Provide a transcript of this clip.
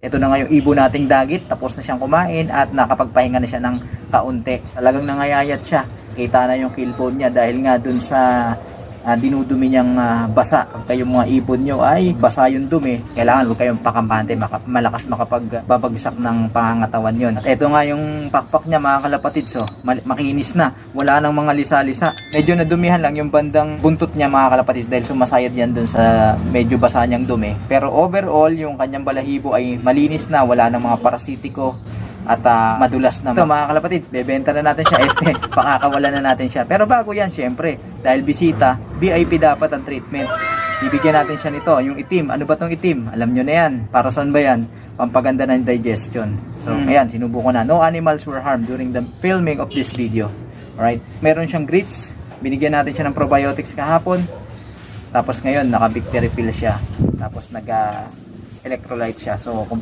Ito na nga yung ibon nating dagit, tapos na siyang kumain at nakapagpahinga na siya ng kaunti. Talagang nangayayat siya. Kita na yung killbone niya dahil nga dun sa dinudumi niyang basa. Pag kayong mga ibon nyo ay basa yung dumi, kailangan huwag kayong pakampante, malakas makapagbabagsak ng pangangatawan yon. At ito nga yung pakpak niya mga kalapatid, so makinis na, wala nang mga lisa-lisa. Medyo nadumihan lang yung bandang buntot niya mga kalapatid dahil sumasayad yan dun sa medyo basa niyang dumi. Pero overall yung kanyang balahibo ay malinis na, wala nang mga parasitiko at madulas na. So mga kalapatid, bebenta na natin siya, pakakawalan na natin siya. Pero bago yan, syempre, dahil bisita, VIP dapat ang treatment. Bibigyan natin siya nito, yung itim. Ano ba tong itim? Alam nyo na yan. Para saan ba yan? Pampaganda ng digestion. So ayan, sinubukan na. No animals were harmed during the filming of this video. Alright, meron siyang grits. Binigyan natin siya ng probiotics kahapon. Tapos ngayon, naka-victory pill siya. Tapos nag-electrolyte siya. So